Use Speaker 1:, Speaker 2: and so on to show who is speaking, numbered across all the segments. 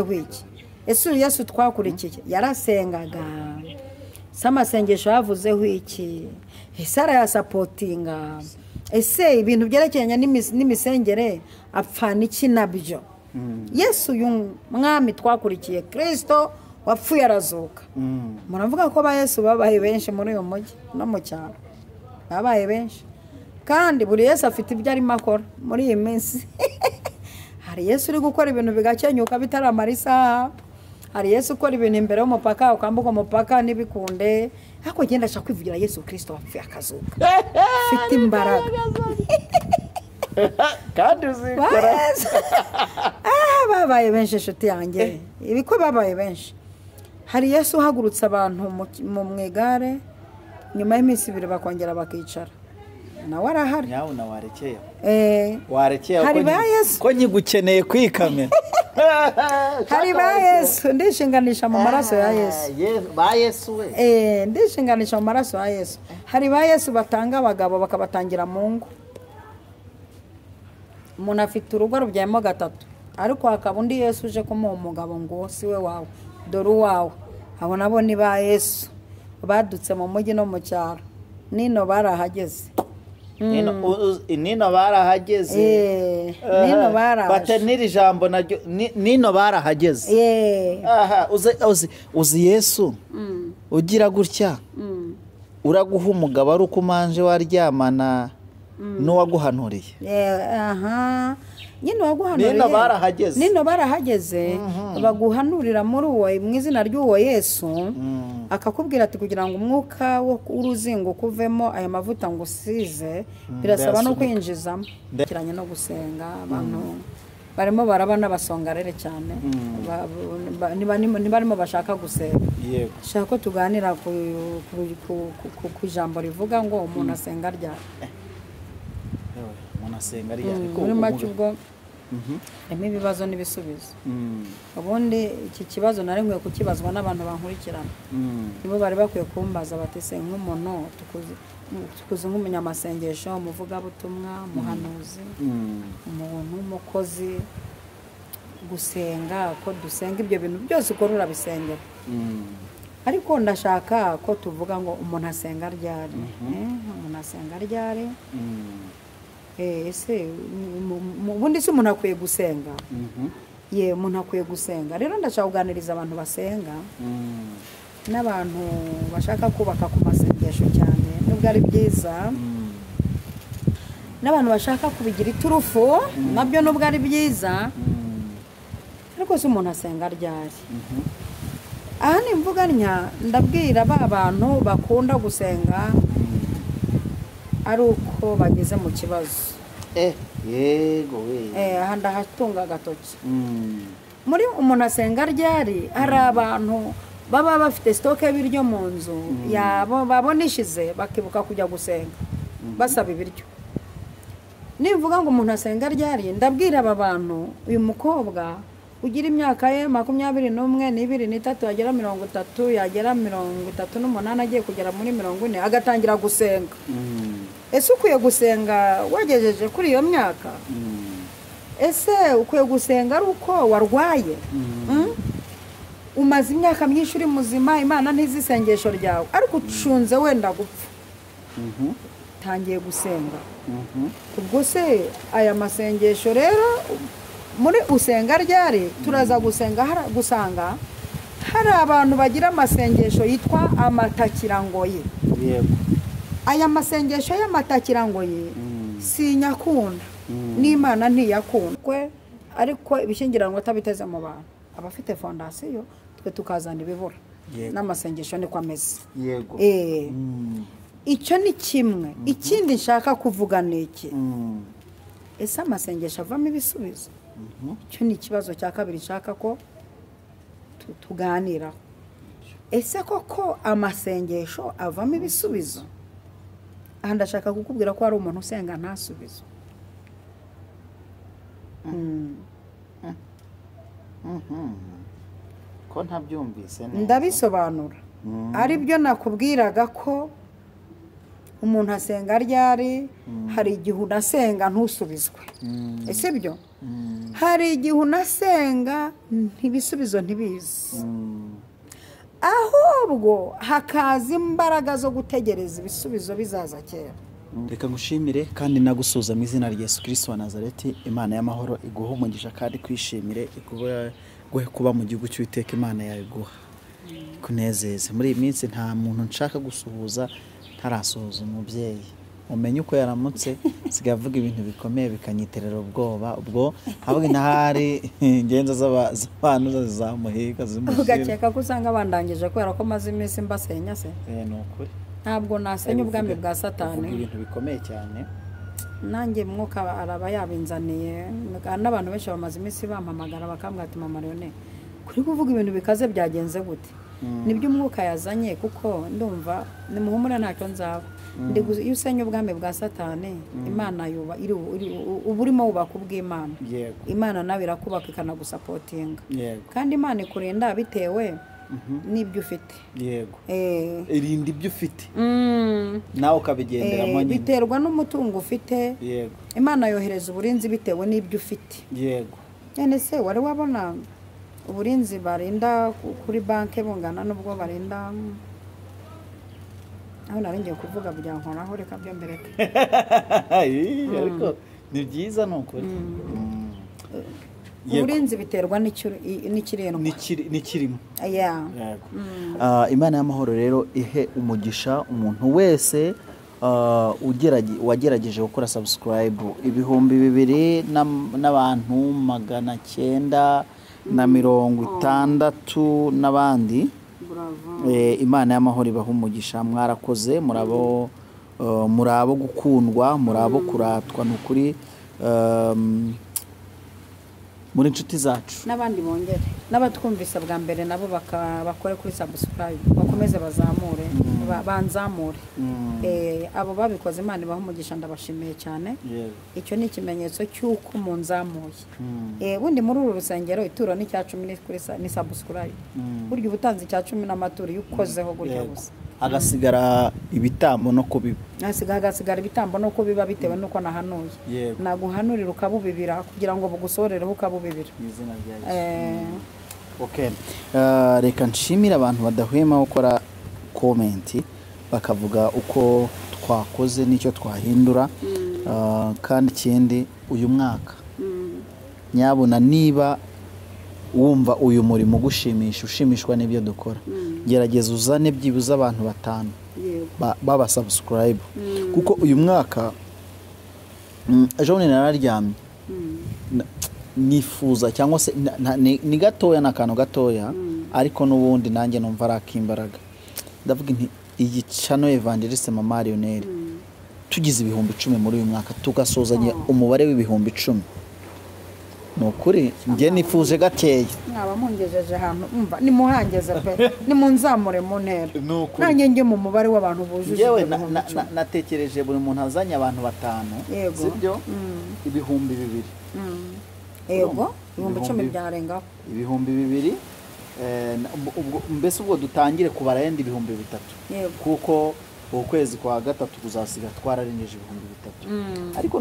Speaker 1: wiki ese Yesu twakurikiye yarasengaga samasengesho yavuzeho iki Sara ya supportinga ese ibintu byerekeranye n'imisengere apfana iki nabyo Yesu mwami twakurikiye Kristo wapfuye arazuka muravuga ko ba Yesu babaye benshi muri uyu mujyi no mu cyaro babaye benshi kandi buri Yesu afite ibyo arimo akora muri iyi minsi hari Yesu uri gukora ibintu bigakenyuka bitaramara isaha hari Yesu ukora ibintu imbere y'umupaka ukambuka umupaka nibikunde ariko genda ashaka kwivugira Yesu Kristo wapfuye akazuka afite imbaraga
Speaker 2: kandi uzikora
Speaker 1: babaye benshi inshuti yanjye ibiko babaye benshi hari Yesu uhagurutsa abantu mu mwegare nyuma y'iminsi 2 bakongera bakicara nawe arahari
Speaker 2: nyawo na warekeye
Speaker 1: hari ba Yesu
Speaker 2: ko nyigukeneye kwikamera
Speaker 1: hari ba Yesu ndishinganisha mu maraso ya Yesu
Speaker 2: ba Yesu we
Speaker 1: ndishinganisha mu maraso ya Yesu hari ba Yesu batanga abagabo bakabatangira mu ngo umuntu afite urugo rubyayemo 3 ariko hakaba undi Yesu uje kumuha umugabo ngo siwe wawe dore wawe abo nabo ni ba Yesu badutse mu mujyi no mu cyaro nino barahageze
Speaker 2: nino barahageze
Speaker 1: nino baraje
Speaker 2: batenira ijambo naryo nino barahageze aha uzi Yesu ugira gutya uraguha umugabo ari ukumanje waryamana n'uwaguhanuriye
Speaker 1: aha nyine waguhanuriye
Speaker 2: nino
Speaker 1: barahageze baguhanurira muri uwo mu izina ry'uwo Yesu akakubwira ati kugira ngo umwuka w'uruzingo kuvemo aya mavuta ngo usize birasaba no kwinjizamo kiranye no gusenga abantu barimo baraba n'abasongarere cyane nibarimo bashaka gusenga
Speaker 2: yego
Speaker 1: shaka ko tuganira ku ijambo rivuga ngo umuntu asenga ryari
Speaker 2: umuntu asenga ryari
Speaker 1: muri make ubwo harimo ibibazo n'ibisubizo ubundi iki kibazo nari nkwiye kukibazwa n'abantu bankurikirana nibo bari bakwiye kumbaza bati se nk'umuntu tukuzi nk'umunyamasengesho umuvugabutumwa umuhanuzi umuntu umukozi gusenga ko dusenga ibyo bintu byose ukora urabisengera ariko ndashaka ko tuvuga ngo umuntu asenga ryari umuntu asenga ryari ese ubundi se umuntu akwiye gusenga umuntu akwiye gusenga rero ndashaka kuganiriza abantu basenga n'abantu bashaka kubaka ku masengesho cyane nubwo ari byiza n'abantu bashaka kubigira iturufu nabyo nubwo ari byiza ariko se umuntu asenga ryari aha ni mvuga ndabwira ba bantu bakunda gusenga ari uko bageze mu kibazo
Speaker 2: yego we
Speaker 1: aha ndahatunga agatoki muri umuntu asenga ryari hari abantu baba bafite stoke y'ibiryo mu nzu yabo babonishize bakibuka kujya gusenga basaba ibiryo nivuga ngo umuntu asenga ryari ndabwira aba bantu uyu mukobwa ugira imyaka ye 21 23 yagera 30 yagera 38 agiye kugera muri 40 agatangira gusenga ese ukwiye gusenga wagejeje kuri iyo myaka ese ukwiye gusenga ari uko warwaye umaze imyaka myinshi uri muzima Imana ntizisengesho ryawe ariko ucunze wenda gupfa tangiye gusenga ubwo se aya masengesho rero muri usenga ryari turaza gusanga hari abantu bagira amasengesho yitwa amatakirangoye
Speaker 2: yego
Speaker 1: aya masengesho y'amatakirangoye si nyakunda n'Imana ntiyakundwe ariko ibishingiranwa tabiteze mu bantu abafite fondasiyo twe tukazana ibibura n'amasengesho niko ameze
Speaker 2: yego
Speaker 1: icyo ni kimwe ikindi nshaka kuvuga niki ese amasengesho avamo ibisubizo icyo ni ikibazo cya kabiri nshaka ko tuganiraho ese koko amasengesho avamo ibisubizo aha ndashaka kukubwira ko hari umuntu usenga ntasubizo
Speaker 2: ko ntabyumvise neza
Speaker 1: ndabisobanura ari byo nakubwiraga ko umuntu asenga ryari hari igihe unasenga ntusubizwe ese byo hari igihe unasenga ntibisubizo ntibizi ahubwo hakaza imbaraga zo gutegereza ibisubizo bizaza kera.
Speaker 2: Reka ngushimire kandi nagusuza mu izina rya Yesu Kristo wa Nazareti. Imana y'amahoro iguhe umugisha kandi kwishimire, iguhe kuba mu gihugu cy'Uwiteka Imana yawe iguha kunezeze. Muri iyi minsi nta muntu nshaka gusuhuza ntarasohoza umubyeyi. Umenye uko yaramutse sigaye avuga ibintu bikomeye bikanyiterera ubwoba. Ubwo ahubwo ntahari ingenza z'abantu zamuhiga zimushira.
Speaker 1: Ugakeka ko usanga bandangije kubera ko maze iminsi mbasenya se.
Speaker 2: Ni ukuri.
Speaker 1: Ntabwo nasenya ubwami bwa Satani.
Speaker 2: Ibintu bikomeye cyane.
Speaker 1: Nanjye mwuka araba yabinzaniye. N'abantu benshi bamaze iminsi bampamagara bakambwira ati mama Lionel, kuri kuvuga ibintu bikaze byagenze gute? Nibyo umwuka yazanye kuko ndumva nimuhumura ntacyo nzaba. Iyo usenya ubwami bwa Satani, Imana yuba uburimo wubaka ubw'Imana. Imana nawe irakubaka ikanagusapotinga. Kandi Imana ikurinda bitewe n'ibyo ufite.
Speaker 2: Yego. Irinda ibyo ufite. Nawe ukabigenderamo nyine.
Speaker 1: Biterwa n'umutungo ufite.
Speaker 2: Yego.
Speaker 1: Imana yohereza uburinzi bitewe n'ibyo ufite.
Speaker 2: Yego.
Speaker 1: None se wari wabona uburinzi barinda kuri banke bungana n'ubwo barinda aho naringiye kuvuga byankoraho reka byo mbereke.
Speaker 2: Ariko ni byiza n'ukuri.
Speaker 1: Uburinzi biterwa n'ikirimo.
Speaker 2: N'ikirimo.
Speaker 1: Yeah.
Speaker 2: Imana y'amahoro rero ihe umugisha umuntu wese wagerageje gukora subscribe 2,000 n'abantu 960 n'abandi. Imana y'amahoro ibaha umugisha, mwarakoze, murabo gukundwa, murabo kuratwa n'ukuri. Muri inshuti zacu
Speaker 1: n'abandi bongere n'abatwumvisa bwa mbere nabo bakore kuri subscribe, bakomeze bazamure, banzamure. Abo babikoze Imana ibaha umugisha, ndabashimiye cyane. Icyo ni ikimenyetso cy'uko munzamuye. Bundi muri uru rusengero ituro ni cya 10 ni subscribe. Burya ubutanzi cya 10 n'amaturo yukozeho gutya gusa.
Speaker 2: Agasigara ibitambo no kubiba.
Speaker 1: Hagasigara ibitambo no kubiba bitewe nuko nahanuye. Naguhanurira ukabubibira kugira ngo bugusorereho ukabubibira.
Speaker 2: Izina rya Yesu. Okay. Reka nshimira abantu badahwema gukora comment bakavuga uko twakoze n'icyo twahindura. Kandi ikindi uyu mwaka nyabona niba wumva uyu murimo gushimisha ushimishwa n'ibyo dukora, gerageza uzane byibuza abantu 5 baba subscribe. Kuko uyu mwaka ejo nararyamye nifuza cyangwa se ni gatoya n'akantu gatoya, ariko n'ubundi nanjye numva arakimbaraga. Ndavuga nti iyi channel Evangeliste Mama Lionel tugize 10,000 muri uyu mwaka, tugasozanye umubare w'10,000. Nukuri ngiye nifuje gateye.
Speaker 1: Mwaba mungejeje ahantu umva nimuhangeze pe nimunzamure mu ntera. Nanjye nge mu mubare w'abantu bujuje.
Speaker 2: Yewe natekereje buri muntu azanye abantu 5, sibyo? 2,000.
Speaker 1: Yego 10,000 byarengaho.
Speaker 2: 2,000. Mbese ubwo dutangire kubara yenda 3,000. Kuko ukwezi kwa gatatu kuzasiga twararengeje 3,000. Ariko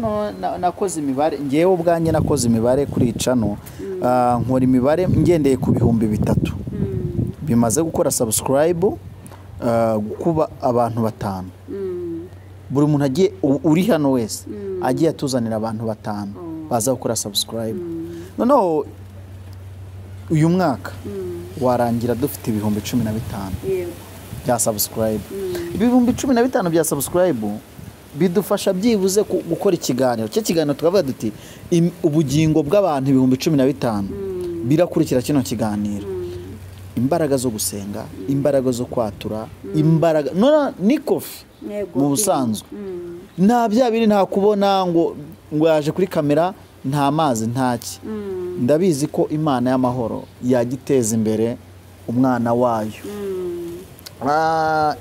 Speaker 2: nakoze imibare ngewe ubwanjye, nakoze imibare kuri icano, nkora imibare ngendeye ku 3,000 bimaze gukora subscribe, kuba abantu 5. Buri muntu agiye uri hano wese agiye atuzanira abantu 5 baza gukora subscribe. Noneho uyu mwaka warangira dufite 15,000 bya subscribe. 15,000 bya subscribe bidufasha byibuze gukora ikiganiro. Cyo kiganiro tukavuga duti ubugingo bw'abantu 15,000 birakurikira kino kiganiro. Imbaraga zo gusenga, imbaraga zo kwatura, imbaraga ni kofi mu busanzwe. Nta byabiri nta kubona ngo yaje kuri kamera, nta mazi ntaki. Ndabizi ko Imana y'amahoro yagiteza imbere umwana wayo.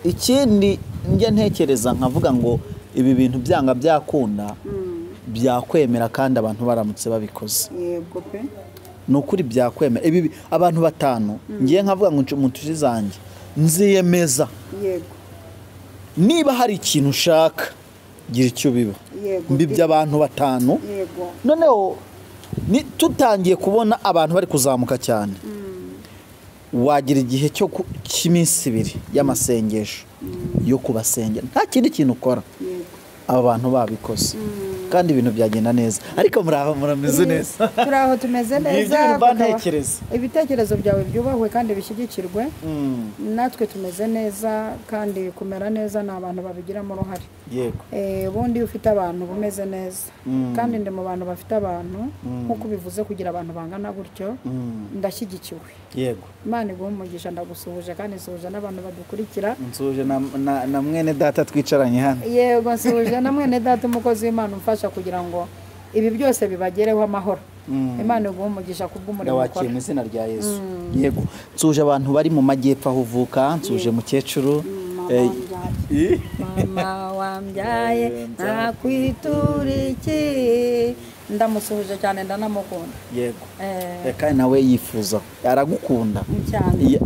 Speaker 2: Ikindi njye ntekereza nkavuga ngo ibi bintu byanga byakunda byakwemera kandi abantu baramutse babikoze.
Speaker 1: Yego pe.
Speaker 2: Nukuri byakwemera. Ibi abantu 5 ngiye nkavuga ngo mu tuzi zanjye nziyemeza.
Speaker 1: Yego.
Speaker 2: Niba hari ikintu ushaka gira icyo biba. Mbibye abantu 5.
Speaker 1: Yego.
Speaker 2: Noneho tutangiye kubona abantu bari kuzamuka cyane wagira igihe cy'iminsi 2 y'amasengesho yo kubasengera nta kindi kintu ukora aba bantu babikoze kandi ibintu byagenda neza ariko murameze neza
Speaker 1: turaho tumeze neza
Speaker 2: bantekereza
Speaker 1: ibitekerezo byawe byubahwe kandi bishyigikirwe natwe tumeze neza kandi kumera neza n'abantu babigiramo uruhare
Speaker 2: yego
Speaker 1: ubundi ufite abantu bumeze neza kandi ndi mu bantu bafite abantu nkuko bivuze kugira abantu bangana gutyo ndashyigikiwe
Speaker 2: yego
Speaker 1: Imana iguhe umugisha ndagusuhuje kandi nsuhuje n'abantu badukurikira
Speaker 2: nsuhuje na mwene data twicaranye hano
Speaker 1: yego nsuhuje na mwene data umukozi w'Imana umfasha kugira ngo ibi byose bibagereho amahoro Imana iguhe umugisha kubw'umurimo ukora
Speaker 2: ndawakiye mu izina rya Yesu yego nsuhuje abantu bari mu majyepfo aho uvuka nsuhuje mukecuru
Speaker 1: mama wambyaye nakwituriki ndamusuhuje cyane ndanamukunda
Speaker 2: yego kandi nawe yifuza aragukunda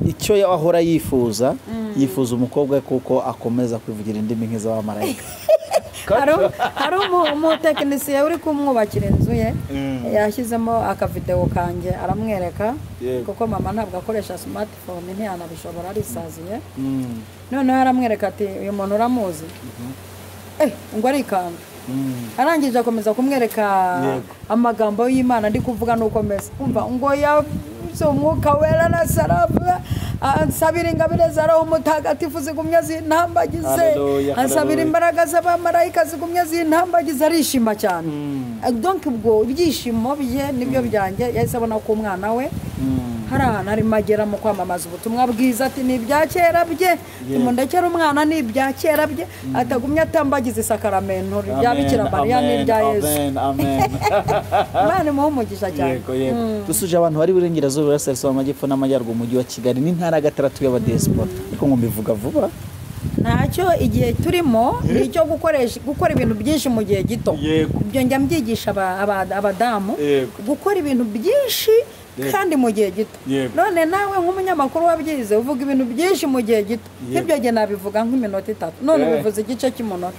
Speaker 2: icyo ahora yifuza umukobwa kuko akomeza kwivugira indimi nk'iz'abamarayika
Speaker 1: hari umutekinisiye uri kumwubakira inzu ye yashyizemo akavideo kanjye aramwereka kuko mama ntabwo akoresha smartphone ntiyanabishobora arisaziye noneho aramwereka ati uyu muntu uramuzi ngo arikanga arangije akomeza kumwereka amagambo y'Imana ndi kuvuga nuko meze umva ngo umwuka wera na sarava ansabira ingabire za Roho Mutagatifu zigumye zintambagize ansabira imbaraga z'abamarayika zigumye zintambagize arishima cyane donc ubwo ibyishimo bye nibyo byanjye yahise abona ko umwana we hari ahantu arimo agera mu kwamamaza ubutumwa bwiza ati ni ibya kera bye tumundekera umwana ni ibya kera bye atagumye atambagize isakaramento rya Bikira Mariya n'ibya Yesu Imana imuhe umugisha cyane
Speaker 2: dusuje abantu bari burengerazuba burasirazuba amajyepfo n'amajyaruguru mu mujyi wa Kigali n'intara gatandatu y'abadiaspora ariko ngo mbivuga vuba
Speaker 1: ntacyo igihe turimo ni icyo gukora ibintu byinshi mu gihe gito ibyo njya mbyigisha abadamu gukora ibintu byinshi kandi mu gihe gito none nawe nk'umunyamakuru wabyize uvuga ibintu byinshi mu gihe gito nk'ibyo gihe nabivuga nk'iminota 3 none bivuze igice cy'umunota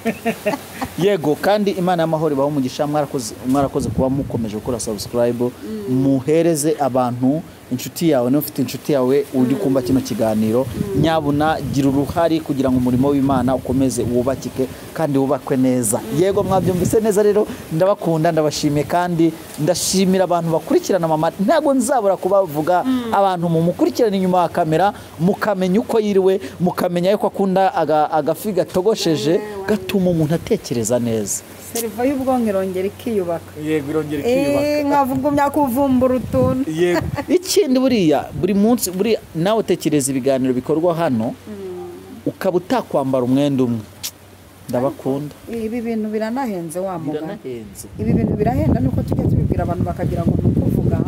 Speaker 2: yego kandi Imana y'amahoro ibaho umugisha mwarakoze kuba mukomeje gukora subscribe muhereze abantu inshuti yawe no ufite inshuti yawe uri kumva kino kiganiro nyabuna gira uruhari kugira ngo umurimo w'Imana ukomeze wubakike kandi wubakwe neza yego mwabyumvise neza rero ndabakunda ndabashimiye kandi ndashimira abantu bakurikirana mama ntago nzabura kubavuga abantu mu mukurikirana inyuma ya kamera mukamenya uko yiriwe mukamenya yuko akunda agafi gatogosheje gatuma umuntu atekereza neza
Speaker 1: seriva y'ubwonko irongera ikiyubaka
Speaker 2: yego irongera ikiyubaka
Speaker 1: nkavugumya kuvumbura utuntu
Speaker 2: yego ikindi buri munsi nawe tekereza ibiganiro bikorwa hano ukaba utakwambara umwenda umwe ndabakunda
Speaker 1: ibi bintu biranahenze wa muganga ibi bintu birahenda nuko tujya tubibwira abantu bakagira ngo nukuvuga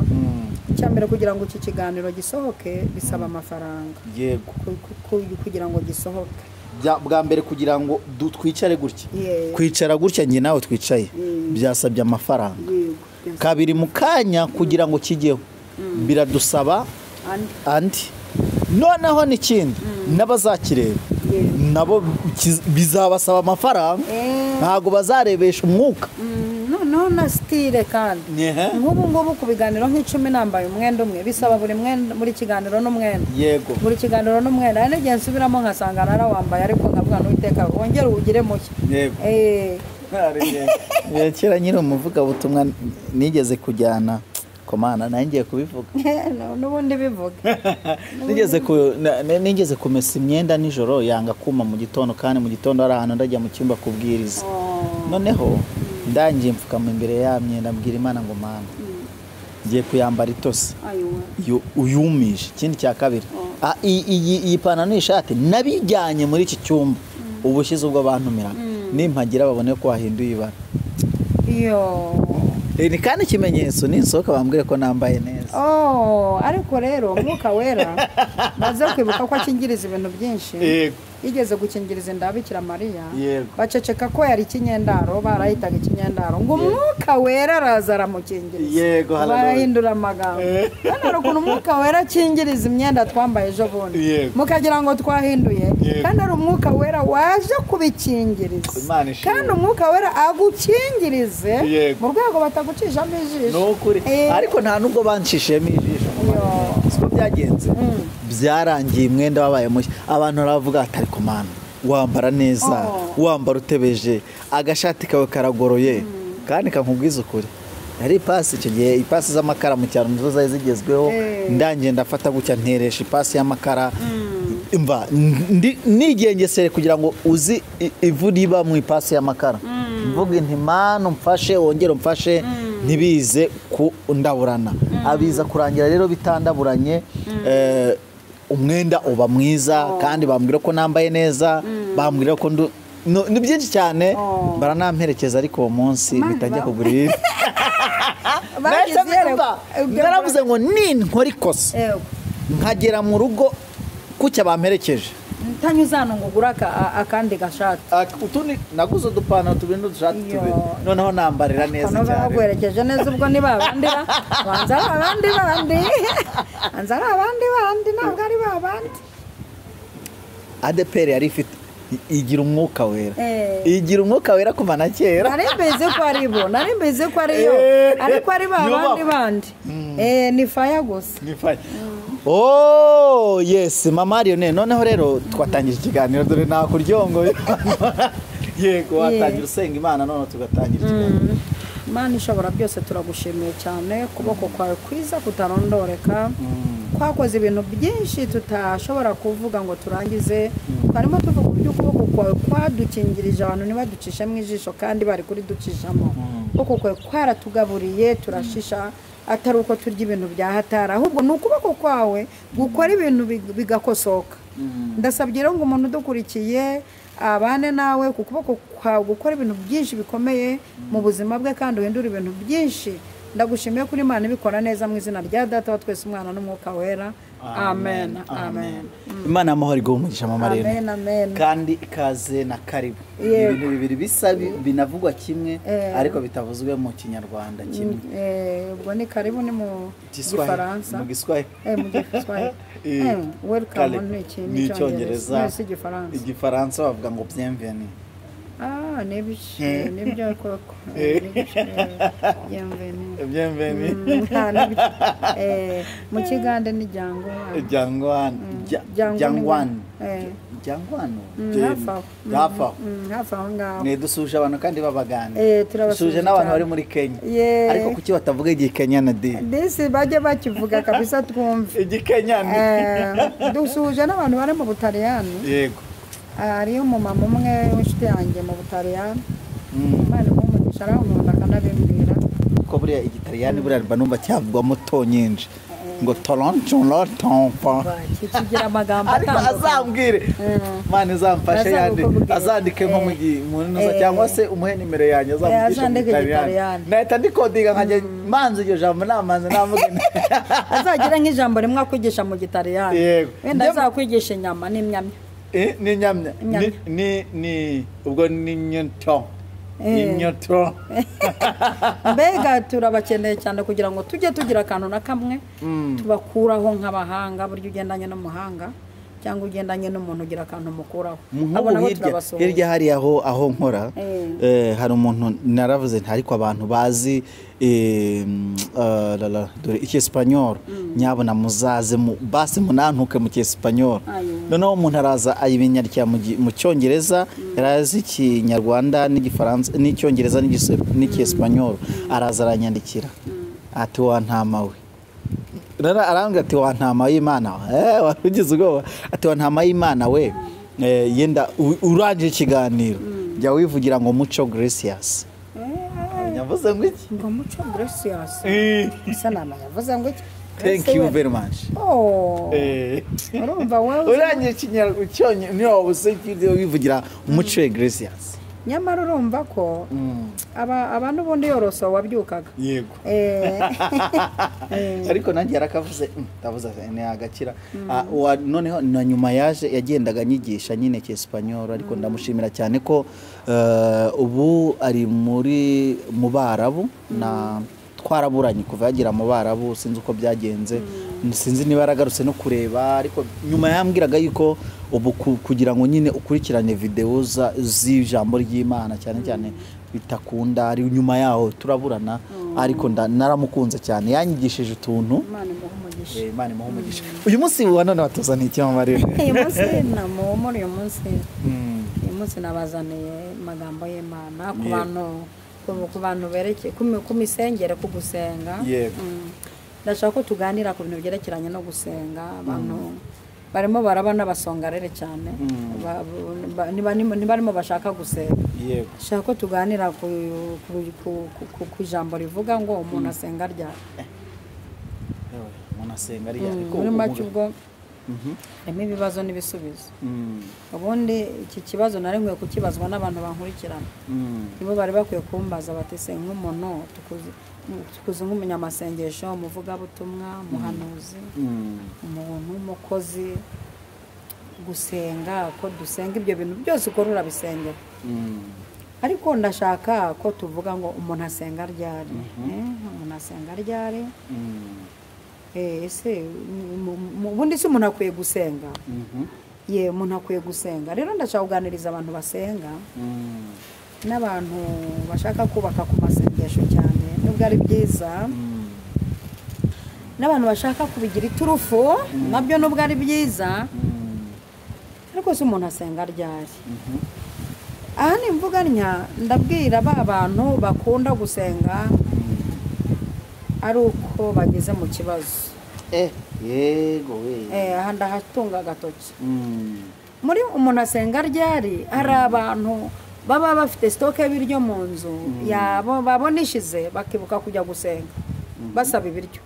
Speaker 1: cyambere kugira ngo iki kiganiro gisohoke bisaba amafaranga
Speaker 2: yego
Speaker 1: kugira ngo gisohoke
Speaker 2: bwa mbere kugira ngo twicare gutya kwicara gutya nge nawe twicaye byasabye amafaranga kabiri mu kanya kugira ngo kijyeho biradusaba andi noneho n'ikindi n'abazakireba nabo bizabasaba amafaranga ntago bazarebesha umwuka
Speaker 1: na style kandi nk'ubu ku biganiro nk'icumi nambaye umwenda umwe bisaba buri mwenda muri kiganiro n'umwenda
Speaker 2: yego
Speaker 1: buri kiganiro n'umwenda ari n'igihe nsubiramo nkasanga narawambaye ariko nkavuga n'Uwiteka wongere ugire mushya
Speaker 2: yego kera nyine umuvuga butumwa nigeze kujyana komana nangiye kubivuga
Speaker 1: n'ubundi bivuga
Speaker 2: nigeze kumesa imyenda nijoro yanga kuma mu gitondo kandi mu gitondo hari ahantu ndajya mu cyumba kubwiriza noneho ndangiye mfukama imbere ya myenda mbwira Imana ngo Mana ngiye kuyambara itose uyumisha ikindi cya kabiri iyi pantaro n'ishati nabijyanye muri iki cyumba ubushize ubwo bantumiraga nimpagira babone ko wahinduye ibara ni kandi ikimenyetso ninsohoka bambwire ko nambaye neza
Speaker 1: ariko rero umwuka wera maze kwibuka ko akingiriza ibintu byinshi yigeze gukingiriza inda Bikira Mariya
Speaker 2: Yego.
Speaker 1: baceceka ko yari ikinyendaro barahitaga ikinyendaro ngo umwuka wera araza aramukingiriza
Speaker 2: Yego, haleluya.
Speaker 1: barahindura amagambo kandi ukuntu umwuka wera akingiriza imyenda twambaye ejo bundi
Speaker 2: Yego.
Speaker 1: mukagira ngo twahinduye
Speaker 2: Yego.
Speaker 1: kandi ari umwuka wera waje kubikingiriza
Speaker 2: Imana ishimwe.
Speaker 1: kandi umwuka wera agukingirize
Speaker 2: Yego.
Speaker 1: mu rwego batagucishamo ijisho
Speaker 2: nukuri ariko nta nubwo bancishemo ijisho siko byagenze byarangiye umwenda wabaye mushya abantu baravuga ati ariko mana wambara neza wambara utebeje agashati kawe karagoroye kandi kankubwiza ukuri yari ipasi icyo gihe ipasi z'amakara mu cyaro nizo zari zigezweho ndangiye ndafata gutya nteresha ipasi y'amakara imva nigengesere kugira ngo uzi ivu riba mu ipasi y'amakara mvuga inti mana mfashe wongere umfashe ntibize ku ndaburana abiza kurangira rero bitandaburanye umwenda uba mwiza kandi bambwira ko nambaye neza bambwira ko ni byinshi cyane baranamperekeza ariko uwo munsi bitajya kugura ibi naravuze ngo ninkora ikosa nkagera mu rugo kucya bamperekeje
Speaker 1: ntanyuzana ngo ugura akandi gashati
Speaker 2: utundi naguze udupantaro tubiri n'udushati tubiri noneho nambarira neza cyane
Speaker 1: baguherekeje neza ubwo ni babandi banza ari abandi banza ari abandi ntabwo ari babandi
Speaker 2: ADPR yari ifite igira umwuka wera igira umwuka wera kuva na kera
Speaker 1: nari mbizi ko ari bo nari mbizi ko ari yo ariko ari babandi bandi ni faya gusa
Speaker 2: ni faya oh yes mama Lionel noneho rero twatangije ikiganiro dore nta kuryongoye yego watangira usenga Imana none tugatangira ikiganiro
Speaker 1: Imana ishobora byose turagushimiye cyane kuboko kwawe kwiza kutarondoreka twakoze ibintu byinshi tutashobora kuvuga ngo turangize twarimo tuvuga by'ukuboko kwawe kwadukingirije abantu ntibaducishemo ijisho kandi bari kuri ducishamo ukuboko kwawe kwaratugaburiye turashisha atari uko turya ibintu bya hatara ahubwo ni ukuboko kwawe gukora ibintu bigakosoka ndasabye rero ngo umuntu udukurikiye abane nawe ku kuboko kwawe gukora ibintu byinshi bikomeye mu buzima bwe kandi uhindura ibintu byinshi ndagushimiye kuri Imana ibikora neza mu izina rya Data wa twese Umwana n'Umwuka wera amen amen
Speaker 2: Imana amahoro iguhe umugisha mama Lionel
Speaker 1: amen
Speaker 2: kandi ikaze na karibu ibintu bibiri bisa binavugwa kimwe ariko bitavuzwe mu kinyarwanda kimwe
Speaker 1: ubwo ni karibu ni mu Gifaransa
Speaker 2: mu Giswahili
Speaker 1: mu Giswahili welcome ni Icyongereza
Speaker 2: Igifaransa bavuga ngo bienvenue
Speaker 1: nibyo koko
Speaker 2: bienvenue
Speaker 1: mu Kigande ni
Speaker 2: Jangwano hafi aho ngaho dusuje abantu kandi babagane dusuje n'abantu bari muri Kenya ariko kuki batavuga igikenyana
Speaker 1: disi bajye bakivuga kabisa twumve
Speaker 2: igikenyana
Speaker 1: dusuje n'abantu bari mu Butaliyani
Speaker 2: yego
Speaker 1: hariyo umumama umwe w'inshuti yanjye mu Butaliyani Imana umugisha umuntu akanabimbwira
Speaker 2: ko buriya igitaliyani buriya numva cyavugwamo to nyinshi ngo toronto
Speaker 1: kigira amagambo
Speaker 2: ariko azambwire Imana izamfashe azandike nko mu ntuza cyangwa se umuhe nimero yanjye
Speaker 1: azandike igitaliyani
Speaker 2: nahita ndikodinga nkajya manza iryo jambo namanza namugene
Speaker 1: azagira nk'ijambo rimwe akwigisha mu gitaliyani wenda azakwigisha inyama n'imyamya
Speaker 2: ni nyamya ni ubwo ni nyoto
Speaker 1: mbega turabakeneye cyane kugira ngo tujye tugira akantu na kamwe tubakuraho nk'abahanga buryo ugendanye n'umuhanga cyangwa ugendanye n'umuntu ugira akantu mukuraho
Speaker 2: hirya hari aho nkora hari umuntu naravuze ariko abantu bazi dore icyesipanyoro nyabona muzaze basi munantuke mu cyesipanyoro noneho umuntu araza ayibinyarikira mu cyongereza yarazi ikinyarwanda n'igifaransa n'icyongereza n'icyesipanyoro araza aranyandikira ati wantama we arambwira ati wantama y'Imana warugize ubwoba ati wantama y'Imana we yenda urangije ikiganiro jya wivugira ngo muco gracious yavuze ngo iki
Speaker 1: ngo muco gracious sana yavuze ngo iki
Speaker 2: thank you very much
Speaker 1: urumva wewe
Speaker 2: urangije ikinyarwanda niyo ubuse wivugira muco gracious
Speaker 1: nyamara urumva ko abantu ubundi yoroso wabyukaga
Speaker 2: yego ariko nanjye yarakavuze ndavuze ni agakira noneho na nyuma yagendaga nyigisha nyine cy'Espanyol ariko ndamushimira cyane ko ubu ari mu Barabu na twaraburanye kuva yagira mu Barabu sinzi uko byagenze sinzi niba yaragarutse no kureba ariko nyuma yambwiraga yuko ubu kugira ngo nyine ukurikirane video z'ijambo ry'Imana cyane cyane bitakunda ari nyuma yaho turaburana ariko naramukunze cyane yanyigishije utuntu Imana imuhe umugisha uyu munsi wa none watuzaniye icyamamare
Speaker 1: uyu munsi namumuri uyu munsi nabazaniye amagambo y'Imana ku bantu berekeye ku misengere ku gusenga ndashaka ko tuganira ku bintu byerekeranye no gusenga abantu barimo barabana basongarere cyane nibarimo bashaka gusenga ndashaka ko tuganira ku ijambo rivuga ngo umuntu asenga ryari muri make ubwo harimo ibibazo n'ibisubizo ubundi iki kibazo nari nkwiye kukibazwa n'abantu bankurikirana nibo bari bakwiye kumbaza bati se nk'umuntu tukuzi nk'umunyamasengesho umuvugabutumwa umuhanuzi umuntu w'umukozi gusenga ko dusenga ibyo bintu byose ukora urabisengera ariko ndashaka ko tuvuga ngo umuntu asenga ryari umuntu asenga ryari ese ubundi se umuntu akwiye gusenga umuntu akwiye gusenga rero ndashaka kuganiriza abantu basenga n'abantu bashaka kubaka ku masengesho cyane nubwo ari byiza n'abantu bashaka kubigira iturufu nabyo nubwo ari byiza ariko se umuntu asenga ryari aha ni imvuga ndabwira ba bantu bakunda gusenga ari uko bageze mu kibazo
Speaker 2: yego
Speaker 1: aha ndahatunga agatoki muri umuntu asenga ryari hari abantu baba bafite sitoke y'ibiryo mu nzu yabo babona ishize bakibuka kujya gusenga basaba ibiryo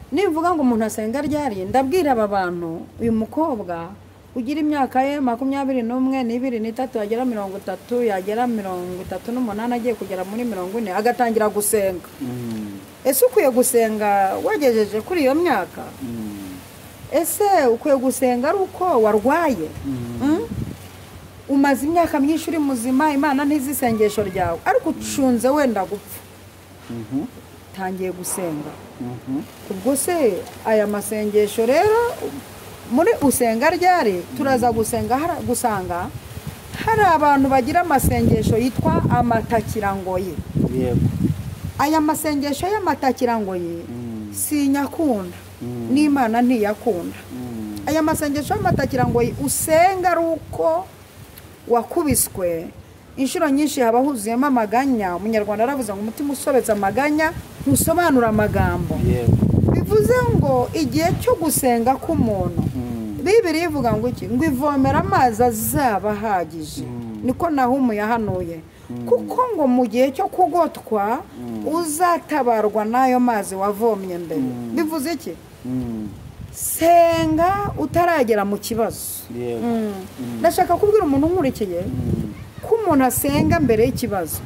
Speaker 1: nivuga ngo umuntu asenga ryari ndabwira aba bantu uyu mukobwa ugira imyaka ye 21 n'ibiri n'itatu yagera 30 yagera 38 agiye kugera muri 40 agatangira gusenga ese ukwiye gusenga wagejeje kuri iyo myaka ese ukwiye gusenga ari uko warwaye umaze imyaka myinshi uri muzima Imana ntizisengesho ryawe ariko ucunze wenda gupfa tangiye gusenga ubwo se aya masengesho rero muri usenga ryari turaza gusanga hari abantu bagira amasengesho yitwa amatakirangoye aya masengesho y'amatakirangoye si nyakunda n'Imana ntiyakunda aya masengesho y'amatakirangoye usenga ari uko wakubiswe inshuro nyinshi haba huzuyemo amaganya umunyarwanda aravuze ngo umutima usobetse amaganya ntusobanura amagambo bivuze ngo igihe cyo gusenga k'umuntu Bibiri ivuga ngo iki ngo ivomera amazi azaba ahagije niko Nahumu yahanuye kuko ngo mu gihe cyo kugotwa uzatabarwa n'ayo mazi wavomye mbere bivuze iki senga utaragera mu kibazo ndashaka kubwira umuntu nkurikiye ko umuntu asenga mbere y'ikibazo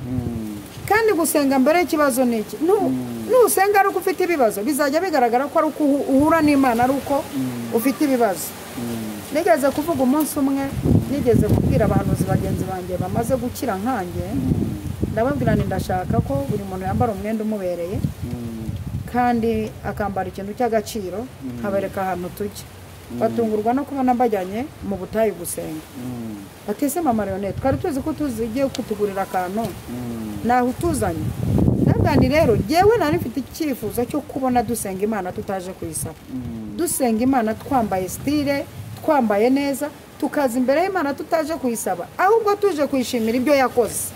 Speaker 1: kandi gusenga mbere y'ikibazo ni iki nusenga ari uko ufite ibibazo bizajya bigaragara ko ari uko uhura n'Imana ari uko ufite ibibazo nigeze kuvuga umunsi umwe nigeze kubwira abahanuzi bagenzi banjye bamaze gukira nkanjye ndababwira ni ndashaka ko buri muntu yambara umwenda umubereye kandi akambara ikintu cy'agaciro kabereka ahantu tujya batungurwa no kubona mbajyanye mu butayu gusenga batese mama Lionel twari tuzi ko tuzigiye kutugurira akantu naho utuzanye ndabwani rero jewe nari mfite icyifuzo cyo kubona dusenga Imana tutaje kuyisaba dusenga Imana twambaye style twambaye neza tukaza imbere y'Imana tutaje kuyisaba ahubwo tuje kwishimira ibyo yakoze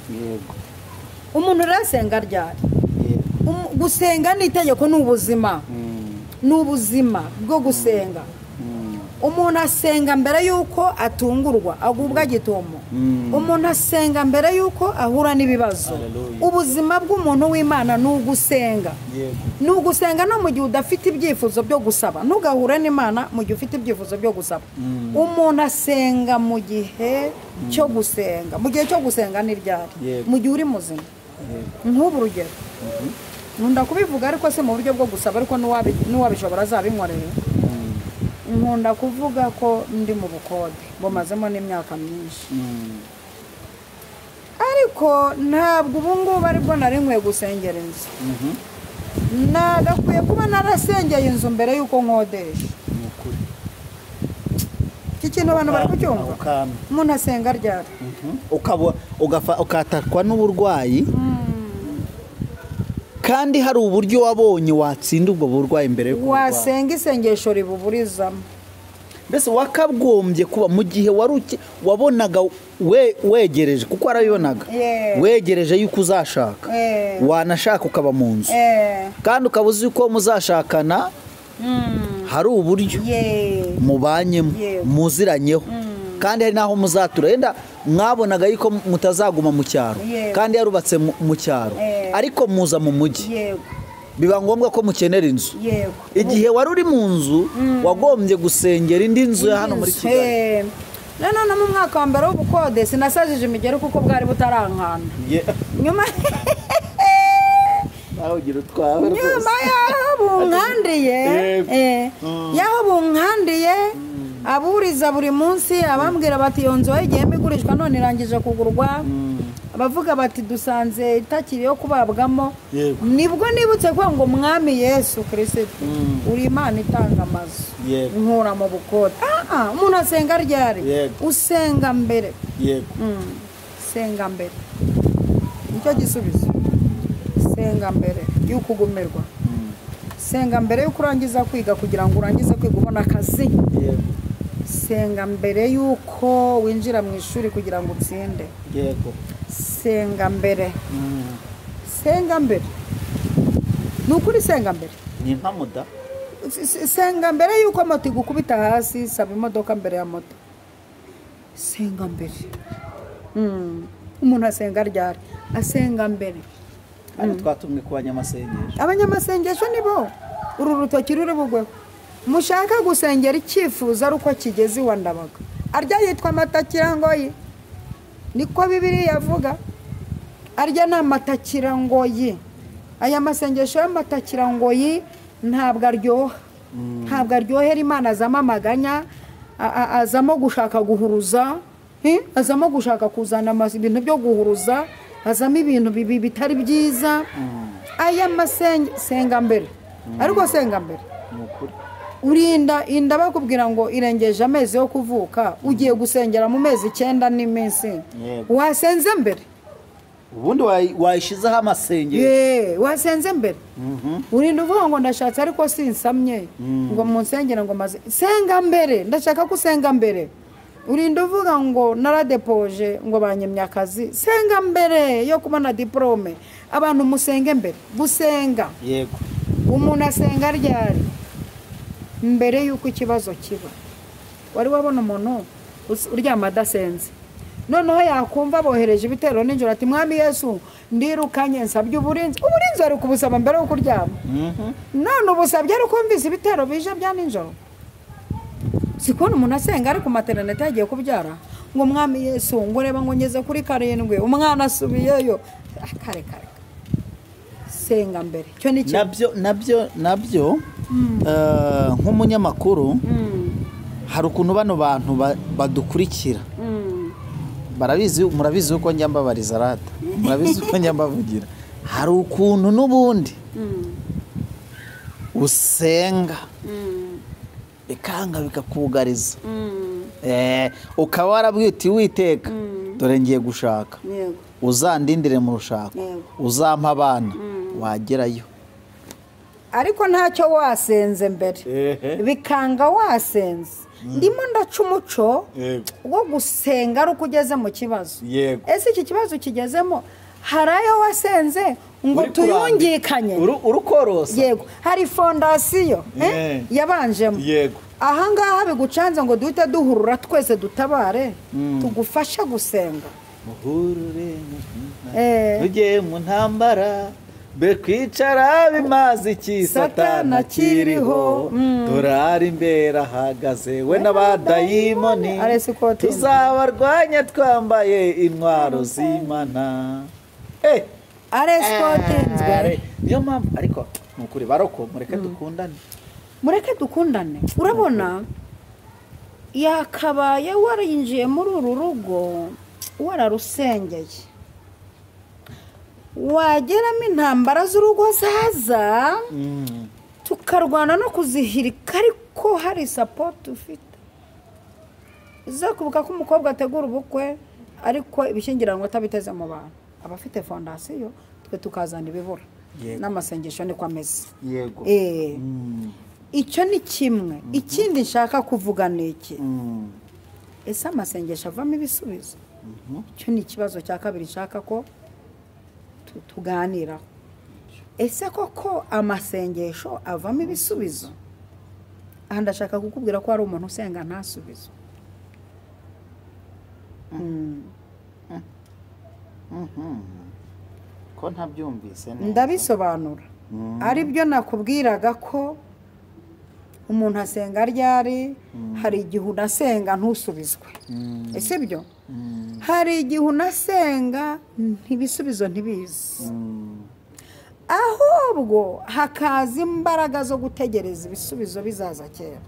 Speaker 1: umuntu rasenga ryari gusenga ni itegeko n'ubuzima bwo gusenga umuntu asenga mbere yuko atungurwa agubwa gitomo umuntu asenga mbere yuko ahura n'ibibazo ubuzima bw'umuntu w'Imana ni ugusenga no mu gihe udafite ibyifuzo byo gusaba ntugahure n'Imana mu gihe ufite ibyifuzo byo gusaba umuntu asenga mu gihe cyo gusenga mu gihe cyo gusenga ni ryari mu gihe uri muzima nk'ubu urugero nkunda kubivuga ariko se mu buryo bwo gusaba ariko n'uwabishobora azabinkorera nkunda kuvuga ko ndi mu bukode bumazemo n'imyaka myinshi ariko ntabwo ubu ngubu aribwo nari nkwiye gusengera inzu nagakwiye kuba narasengeye inzu mbere y'uko nkodesha iki kintu abantu bari kucyumva umuntu asenga ryari
Speaker 2: ukatakwa n'uburwayi kandi hari uburyo wabonye watsinda ubwo burwayi mbere yo kurwara
Speaker 1: wasenga isengesho ribuburizamo
Speaker 2: mbese wakagombye kuba mu gihe wabonaga wegereje kuko arabibonaga wegereje yuko uzashaka wanashaka ukaba mu nzu kandi ukaba uzi ko muzashakana hari uburyo mubanyemo muziranyeho kandi hari naho muzatura yenda mwabonaga yuko mutazaguma mu cyaro kandi yarubatse mu cyaro ariko muza mu mujyi biba ngombwa ko mukenera inzu igihe wari uri mu nzu wagombye gusengera indi nzu ya hano muri Kigali
Speaker 1: none mu mwaka wa mbere w'ubukode sinasajije imigero kuko bwari butarankana nyuma yaho bunkandiye aburiza buri munsi abambwira bati iyo nzu igihembe igurishwa none irangije kugurwa abavuga bati dusanze itakiri yo kubabwamo nibwo nibutse ko ngo mwami Yesu Kristo uri Imana itanga amazu nkura mu bukode umuntu asenga ryari usenga mbere senga mbere nicyo gisubizo senga mbere yuko ugumirwa senga mbere yuko urangiza kwiga kugira ngo urangize kwiga ubona akazi senga mbere yuko winjira mu ishuri kugira ngo utsinde senga mbere senga mbere nukuri senga mbere
Speaker 2: ni nka muda
Speaker 1: senga mbere yuko moto igukubita hasi saba imodoka mbere ya moto senga mbere umuntu asenga ryari asenga mbere
Speaker 2: kandi twatumwe ku
Speaker 1: abanyamasengesho nibo uru rutoki ruri bugweho mushaka gusengera icyifuzo ari uko kigeze iwa Ndabaga arya yitwa amatakirangoyi niko Bibiliya yavuga arya ni amatakirangoyi aya masengesho y'amatakirangoyi ntabwo aryohera Imana azamo amaganya azamo gushaka guhuruza azamo gushaka kuzana ibintu byo guhuruza azamo ibintu bitari byiza aya senga mbere ariko senga mbere urinda inda bakubwira ngo irengeje amezi yo kuvuka ugiye gusengera mu mezi 9 n'iminsi wasenze mbere
Speaker 2: ubundi wayishizeho amasengero
Speaker 1: wasenze mbere urinda uvuga ngo ndashatse ariko sinsamye ngo mu nsengero ngo maze senga mbere ndashaka kusenga mbere urinda uvuga ngo naradepoje ngo banyemye akazi senga mbere yo kubona diplome abantu musenge mbere gusenga umuntu asenga ryari mbere yuko ikibazo kiba wari wabona umuntu uryama adasenze noneho yakumva bohereje ibitero n'injoro ati mwami Yesu ndirukanye nsabye uburinzi ari kubusaba mbere yo kuryama none ubusabye ari kumvise ibitero bije bya ninjoro sikona umuntu asenga ari ku maternité yagiye kubyara ngo mwami Yesu ngo reba ngo ngeze kuri 7 umwana asubiyeyo kare senga mbere cyo ni
Speaker 2: nabyo nk'umunyamakuru hari ukuntu bano bantu badukurikira murabizi uko njya mbabariza rata murabizi uko njya mbavugira hari ukuntu n'ubundi usenga bikanga bikakugariza ukaba warabwiti witeka dore ngiye gushaka uzandindire mu rushako uzampa abana wagerayo
Speaker 1: ariko ntacyo wasenze mbere bikanga wasenze ndimo ndaca umuco wo gusenga ari uko ugeze mu kibazo ese iki kibazo kigezemo hari ayo wasenze ngo tuyungikanye
Speaker 2: urukorosa
Speaker 1: yego hari fondasiyo yabanjemo ahangaha bigucanze ngo duhite duhurura twese dutabare tugufashe gusenga
Speaker 2: muhurure tujye mu ntambara be kwicara bimaze iki satana kiriho turari imbere ahagaze we n'abadayimoni tuzabarwanya twambaye intwaro z'Imana
Speaker 1: aresikotinzwe
Speaker 2: niyo mpamvu ariko nukuri baroko mureke dukundane urabona yakabaye warinjiye muri uru rugo wararusengeye wageramo intambara z'urugo zaza tukarwana no kuzihirika ariko hari sapoti ufite uzakubuka ko umukobwa ategura ubukwe ariko ibishyingiranwa atabiteze mu bantu aba afite fondasiyo twe tukazana ibibura n'amasengesho niko ameze yego
Speaker 1: icyo ni kimwe ikindi nshaka kuvuga ni iki ese amasengesho avamo ibisubizo icyo ni ikibazo cya kabiri nshaka ko tuganiraho ese koko amasengesho avamo ibisubizo aha ndashaka kukubwira ko hari umuntu usenga ntasubizo
Speaker 2: ko ntabyumvise neza
Speaker 1: ndabisobanura ari byo nakubwiraga ko umuntu asenga ryari hari igihe unasenga ntusubizwe ese byo hari igihe unasenga ntibisubizo ntibizi ahubwo hakaza imbaraga zo gutegereza ibisubizo bizaza kera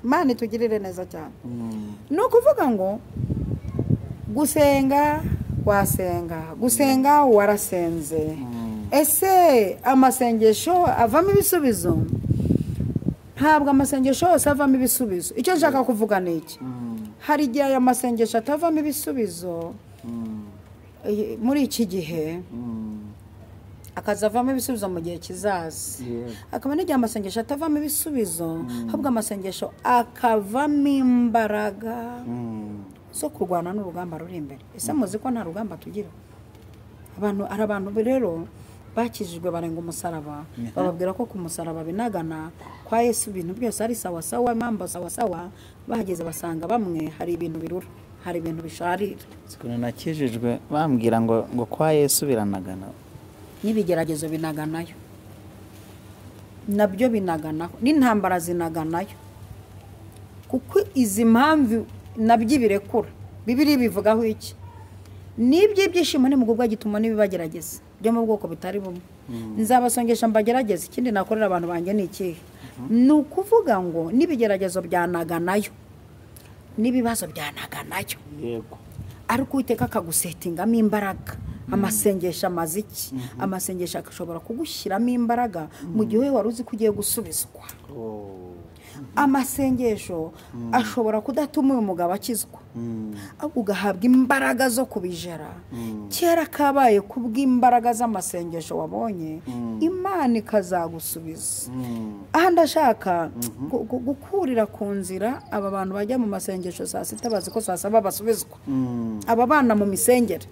Speaker 1: Imana itugirire neza cyane ni ukuvuga ngo gusenga wasenga gusenga warasenze ese amasengesho avamo ibisubizo ntabwo amasengesho yose avamo ibisubizo icyo nshaka kuvuga ni iki hari igihe aya masengesho atavamo ibisubizo muri iki gihe akazavamo ibisubizo mu gihe kizaza akaba n'igihe amasengesho atavamo ibisubizo ahubwo amasengesho akavamo imbaraga zo kurwana n'urugamba ruri imbere ese muzi ko nta rugamba tugira hari abantu rero bakijijwe barenga umusaraba bababwira ko ku musaraba binagana kwa Yesu ibintu byose ari sawa sawa impamvu sawa sawa bahageze basanga bamwe hari ibintu birura hari ibintu bisharira
Speaker 2: sikuna nakijijwe bambwira ngo kwa Yesu biranagana
Speaker 1: n'ibigeragezo binaganayo nabyo binaganaho n'intambara zinaganayo kuko izi mpamvu nabyo birekura Bibiliya bivugaho iki n'ibyishimo n'imugubwa gituma n'ibibagerageza byo mu bwoko bitari bumwe nzabasongesha mbagerageza ikindi nakorera abantu banjye ni ikihe ni ukuvuga ngo n'ibigeragezo byanaganayo n'ibibazo byanaganayo
Speaker 2: yego
Speaker 1: ariko Uwiteka akagusetingamo imbaraga amasengesho amaziki amasengesho ashobora kugushyiramo imbaraga mu gihe wari uzi ko ugiye gusubizwa amasengesho ashobora kudatuma uyu mugabo akizwa ahubwo ugahabwa imbaraga zo kubijera kera kabaye kubw'imbaraga z'amasengesho wabonye Imana ikazagusubiza aha ndashaka gukurira ku nzira aba bantu bajya mu masengesho saa sita bazi ko saa saba basubizwa aba bana mu misengere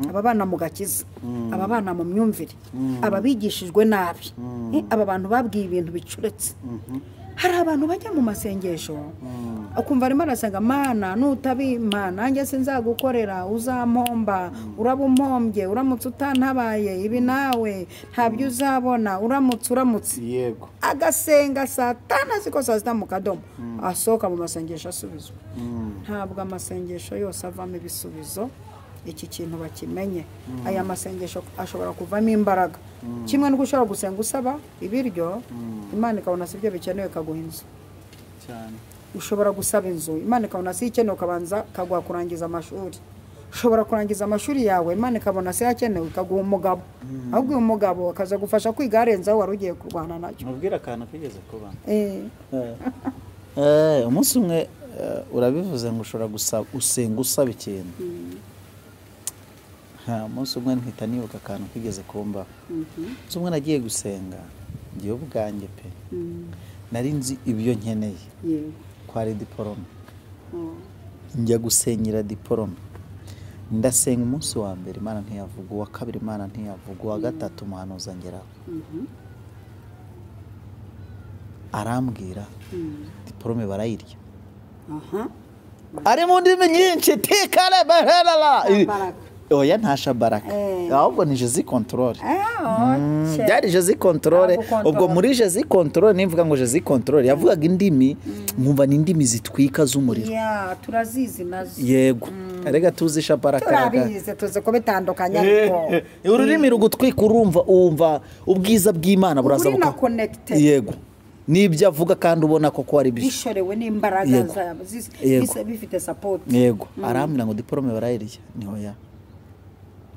Speaker 1: aba bana mu gakiza aba bana mu myumvire aba bigishijwe nabi aba bantu babwiye ibintu bicuretse hari abantu bajya mu masengesho akumva arimo arasenga Mana nutabimpa nanjye sinzagukorera uzampomba urabumpombye uramutse utantabaye ibi nawe ntabyo uzabona uramutse
Speaker 2: yego
Speaker 1: agasenga saa tanu ziko saa sita mu kadomo asohoka mu masengesho asubizwa ntabwo amasengesho yose avamo ibisubizo iki kintu bakimenye aya masengesho ashobora kuvamo imbaraga kimwe no gushobora gusenga usaba ibiryo Imana ikabona si byo bikenewe kaguha inzu
Speaker 2: cyane
Speaker 1: ushobora gusaba inzu Imana ikabona si ikenewe kabanza kaguha kurangiza amashuri ushobora kurangiza amashuri yawe Imana ikabona si yakenewe kaguha umugabo ahubwo uyu mugabo akaza gufasha kwiga arenzaho wari ugiye kurwana nacyo
Speaker 2: mubwira akantu kigeze kuba umunsi umwe urabivuze ngo ushobora gusaba usenga usaba ikintu umunsi umwe mpita nibuka akantu kigeze kumba umunsi umwe nagiye gusenga ngiye ubwanjye pe nari nzi ibyo nkeneye kwari diporome njya gusenyera diporome ndasenga umunsi wa mbere Imana ntiyavuga uwa kabiri Imana ntiyavuga uwa gatatu umuhanuzi angeraho arambwira diporome barayirya ari mu ndimi nyinshi tikare barara oya ntasha baraka ahubwo ni Jezi control byari Jezi control ubwo muri Jezi control nimvuga ngo Jezi control yavugaga indimi nkumva ni indimi zitwika z'umuriro
Speaker 1: turazizi nazo
Speaker 2: yego arega tuzisha baraka
Speaker 1: turabize tuze ko bitandukanye ariko
Speaker 2: ururimi rugutwika urumva ubwiza bw'Imana buraza yego nibyo avuga kandi ubona ko ari
Speaker 1: bishorewe n'imbaraga zabo bifite support
Speaker 2: yego arambwira ngo diporome barayiriye niho ya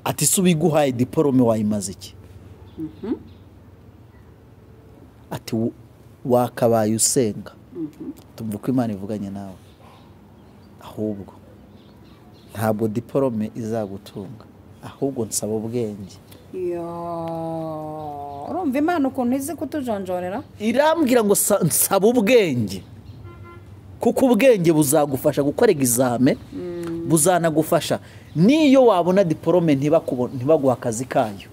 Speaker 2: ati subiguhaye diporome wayimaze iki ati wakabaye usenga tumva ko Imana ivuganye nawe ahubwo ntabwo diporome izagutunga ahubwo nsaba ubwenge
Speaker 1: urumva Imana ukuntu izi kutujonjorera
Speaker 2: irambwira ngo nsaba ubwenge kuko ubwenge buzagufasha gukora egizame buzanagufasha niyo wabona diporome ntibaguha akazi kayo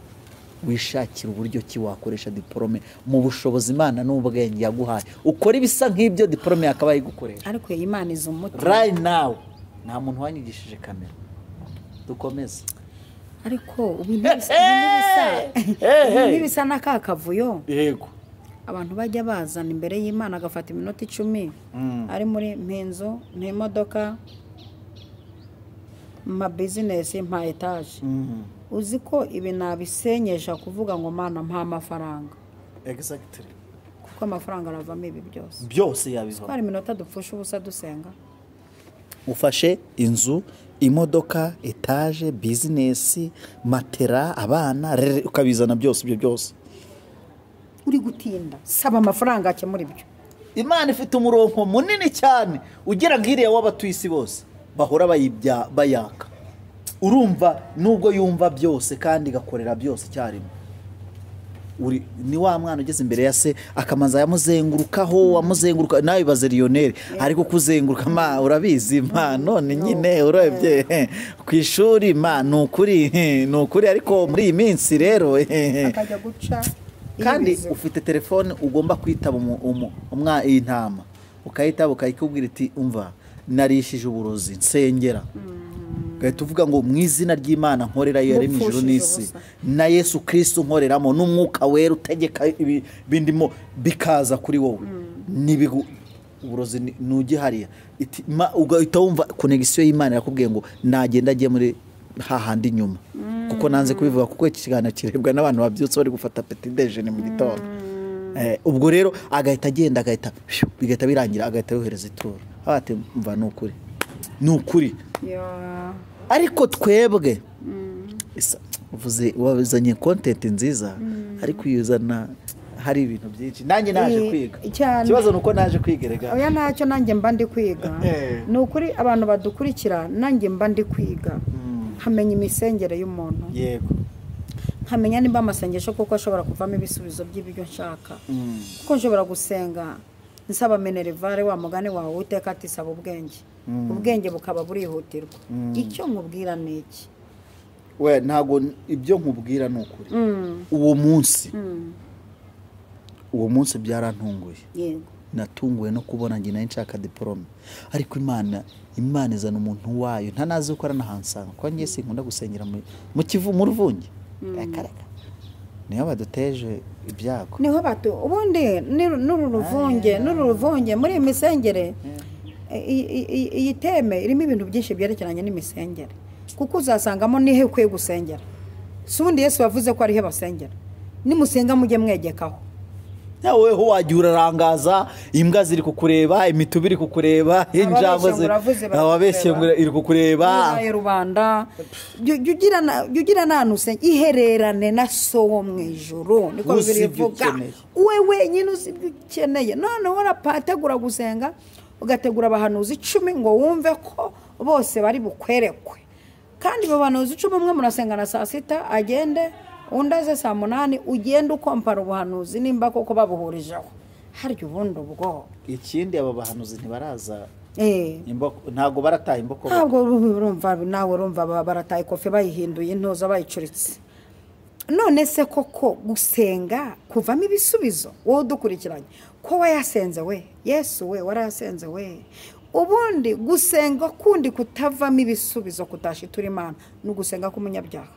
Speaker 2: wishakira uburyo ki wakoresha diporome mu bushobozi Imana n'ubwenge yaguhaye ukora ibisa nk'ibyo diporome yakabaye gukoresha
Speaker 1: ariko Imana izi umutima
Speaker 2: right now nta muntu wanyigishije kamera dukomeze
Speaker 1: ariko bisa n'akakavuyo
Speaker 2: yego
Speaker 1: abantu bajya bazana imbere y'Imana agafata iminota 10 ari muri mpenzo n'imodoka ma business mpa etage uzi ko ibi nabisenyesha kuvuga ngo Mana mpa amafaranga
Speaker 2: exactly
Speaker 1: kuko amafaranga aravamo ibi
Speaker 2: byose yabiva
Speaker 1: twari iminota dupfusha ubusa dusenga
Speaker 2: ufashe inzu imodoka etage business matera abana ukabizana byose ibyo byose
Speaker 1: uri gutinda saba amafaranga ake muri byo
Speaker 2: Imana ifite umurongo munini cyane ugira ngiriye w'abatuisi bose bahora bayaka urumva nubwo yumva byose kandi gakorera byose cyarimo ni wa mwana ugeze imbere ya se akamanza yamuzengurukaho amuzenguruka nawe baze Lionel ariko kuzenguruka ma urabizi ma none nyine urebye ku ishuri ma nukuri ariko muri iyi minsi rero
Speaker 1: akajya guca
Speaker 2: kandi ufite telefone ugomba kwitaba intama ukayitaba ukayikubwira iti umva narishije uburozi nsengera gahita uvuga ngo mu izina ry'Imana nkorera yaremye ijuru n'isi na Yesu Kristo nkoreramo n'umwuka wera utegeka bindimo bikaza kuri wowe uburozi nugihariya ugahita wumva connection y'Imana yakubwiye ngo nagenda agiye muri hahandi nyuma kuko nanze kubivuga kuko iki kiganiro kirebwa n'abantu babyutse bari gufata petit déjeuner mu gitondo ubwo rero agahita agenda bigahita birangira agahita yohereza ituro abate mva nukuri ariko twebwe uvuze wazanye content nziza ariko uyuzana hari ibintu byinshi nanjye naje kwiga ikibazo nuko naje kwigerega
Speaker 1: oya ntacyo nanjye mba ndi kwiga nukuri abantu badukurikira nanjye mba ndi kwiga hamenya imisengere y'umuntu
Speaker 2: yego
Speaker 1: nkamenya nimba amasengesho kuko ashobora kuvamo ibisubizo by'ibyo nshaka kuko nshobora gusenga nsaba minerivare wa mugane wawe uteka ati saba ubwenge bukaba burihutirwa icyo nkubwira niki
Speaker 2: we ntago ibyo nkubwira nukuri uwo munsi byarantunguye
Speaker 1: yego
Speaker 2: natunguwe no kubona ngi nayo nshaka diporome ariko Imana izana umuntu wayo ntanazi uko aranahansanga kwa ngiye sinkunda gusengera mu kivu mu ruvunge akareka niho baduteje ibyago
Speaker 1: niho ubundi n'uruvunge muri imisengere iyi teme irimo ibintu byinshi byerekeranye n'imisengere kuko uzasangamo nihe ukwiye gusengera si ubundi Yesu wavuze ko arihe basengera nimusenga mujye mwegekaho
Speaker 2: nawe ho wagiye urarangaza imbwa ziri kukureba imitubi iri kukureba injangwe ababeshyengura iri kukureba
Speaker 1: rubanda jugira nanuse ihererane na so wo mu ijuru niko birivuga wewe nyine uzibyo ukeneye none warapategura gusenga ugategura abahanuzi 10 ngo wumve ko bose bari bukwerekwe kandi babahanuzi 10 umwe murasengana saa 6 agende undaze saa 8 ugenda ukompara ubuhanuzi nimba koko babuhurijeho haryo ubundi ubwo
Speaker 2: ikindi aba bahanuzi ntibaraza ntago barataye imboko
Speaker 1: ntabwo urumva nawe urumva barataye kofe bayihinduye intoza bayicuritse none se koko gusenga kuvamo ibisubizo wowe dukurikiranye ko wayasenze we Yesu we warayasenze we. Ubundi gusenga kundi kutavamo ibisubizo kutashitura Imana no gusenga k'umunyabyaha.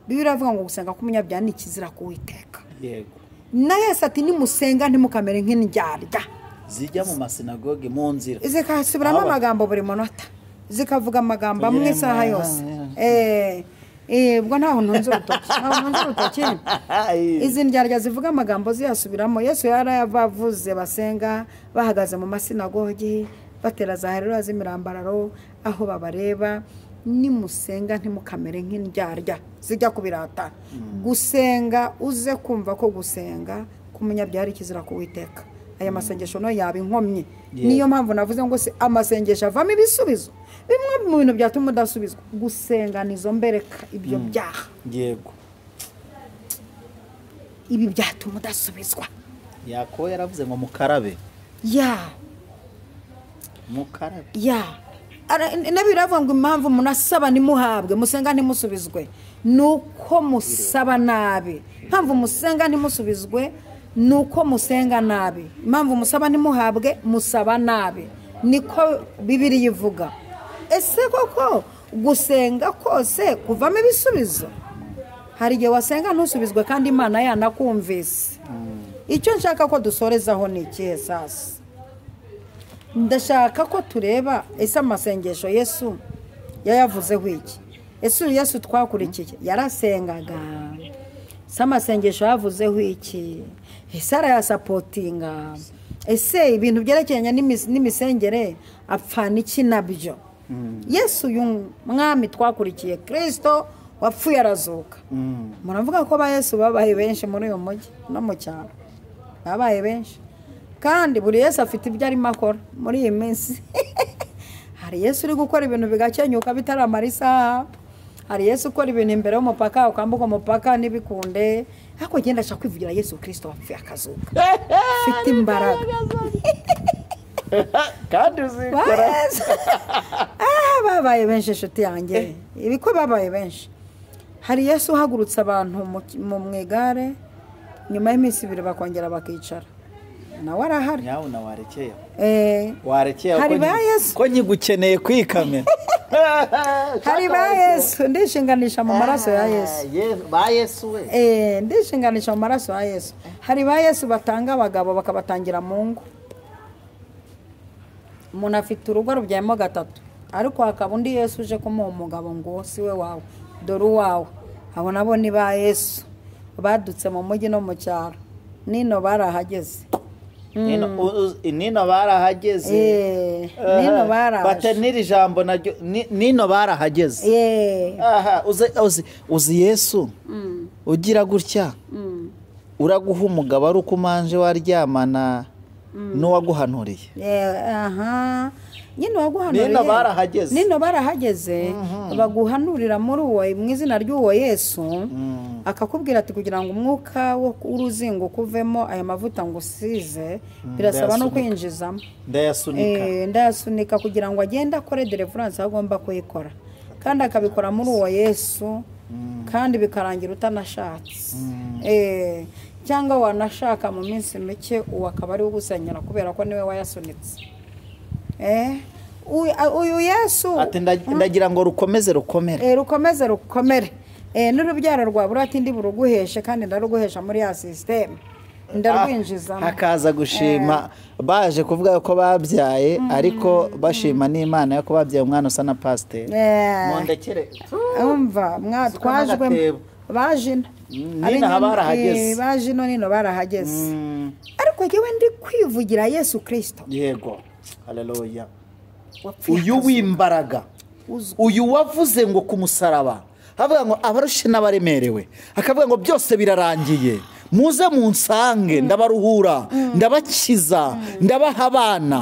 Speaker 1: Bibiri avuga ngo gusenga k'umunyabyaha ni kizira kuwiteka.
Speaker 2: Yego.
Speaker 1: Na Yesu ati nimusenga ntimukamere nk'indyarya
Speaker 2: zijya mu masinagoge mu nzira
Speaker 1: zikasubiramo amagambo buri munota zikavuga amagambo amwe isaha yose. Ubwo ntaho ntunze urutoki izi ndyarya zivuga amagambo ziyasubiramo. Yesu yarayavuze basenga bahagaze mu masinagogi batera za herero z'imirambararo aho babareba. Nimusenga ntimukamere nk'indyarya zijya kubirata. Gusenga uze kumva ko gusenga k'umunyabyaha ari kizira kuwiteka. Aya masengesho no yaba inkomyi. Niyo mpamvu navuze ngo se amasengesho avamo ibisubizo. Bimwe mu bintu byatuma udasubizwa gusenga nizo mbereka ibyo byaha.
Speaker 2: Yego.
Speaker 1: Ibi byatuma udasubizwa.
Speaker 2: Yako yaravuze ngo mukarabe. Mukarabe.
Speaker 1: Nabiravuga ngo impamvu munasaba nimuhabwe musenga ntimusubizwe nuko musaba nabi. Impamvu musenga ntimusubizwe nuko musenga nabi. Impamvu musaba ntimuhabwe musaba nabi. Niko Bibiri yivuga. Ese koko gusenga kose kuvamo ibisubizo? Hari igihe wasenga ntusubizwe kandi Imana yanakumvise. Icyo nshaka ko dusorezaho ni ikihe sasa? Ndashaka ko tureba ese amasengesho Yesu yayavuzeho iki. Yesu twakurikiye yarasengaga. Ese amasengesho yavuzeho iki? Ese arayasapotinga? Ese ibintu byerekeranye n'imisengere apfana iki nabyo? Yesu uyu mwami twakurikiye Kristo wapfuye arazuka. Muravuga ko ba Yesu babaye benshi muri uyu mujyi no mu cyaro. Babaye benshi. Kandi buri Yesu afite ibyo arimo akora muri iyi minsi. Hari Yesu uri gukora ibintu bigakenyuka bitaramara isaha. Hari Yesu ukora ibintu imbere y'umupaka ukambuka umupaka n'ibikunde. Ariko genda ashaka kwivugira Yesu Kristo wapfuye akazuka. Afite imbaraga.
Speaker 2: Kandi uzikora.
Speaker 1: Babaye benshi inshuti yanjye. Ibiko babaye benshi. Hari Yesu uhagurutse abantu mu mwigare nyuma y'iminsi 2 bakongera bakicara. Nawe arahari.
Speaker 2: Nyawo na warekeye.
Speaker 1: Warekeye
Speaker 2: ko nyigukeneye kwikamera.
Speaker 1: Hari ba Yesu ndishinganisha mu maraso ya Yesu.
Speaker 2: Ba Yesu we.
Speaker 1: Ndishinganisha mu maraso ya Yesu. Hari ba Yesu batanga abagabo bakabatangira mu ngo. Umuntu afite urugo rubyayemo 3 ariko hakaba undi Yesu uje kumuha umugabo ngo si we wawe dore uwawe. Abo nabo ni ba Yesu badutse mu mujyi no mu cyaro. Nino barahageze.
Speaker 2: Nino barahageze.
Speaker 1: Nino barahageze.
Speaker 2: Batenira ijambo naryo nino barahageze. Aha uzi Yesu ugira gutya uraguha umugabo ari ukumanje waryamana n'uwaguhanuriye.
Speaker 1: Nyine waguhanuriye. Nino barahageze baguhanurira muri uwo mu izina ry'uwo Yesu. Akakubwira ati kugira ngo umwuka wo uruzingo kuvemo aya mavuta ngo usize birasaba no kwinjizamo. Ndayasunika kugira ngo agende akore deliverance agomba kuyikora. Kandi akabikora muri uwo Yesu kandi bikarangira utanashatse. Cyangwa wanashaka mu minsi mike uwo akaba ari ugusenyera kubera ko niwe wayasunitse. Uyu Yesu
Speaker 2: ati ndagira ngo rukomeze rukomere.
Speaker 1: Rukomeze rukomere. N'urubyaro rwa burati ndi buruguheshe kandi ndaruguhesha muri ya system. Ndarwinjiza.
Speaker 2: Hakaza gushima baje kuvuga ko babyaye ariko bashima n'Imana yo kubabyaye umwana usa na pasteur. Mondekere.
Speaker 1: Umva mwatwajwe bajina.
Speaker 2: Nina habarahageze.
Speaker 1: Bajino nino barahageze. Ariko yewe ndi kwivugira Yesu Kristo.
Speaker 2: Yego. Haleluya. Uyu w'imbaraga. Uyu wavuze ngo kumusaraba. Havuga ngo abarushe n'abaremerewe. Akavuga ngo byose birarangiye. Muze munsange ndabaruhura, ndabakiza, ndabaha abana.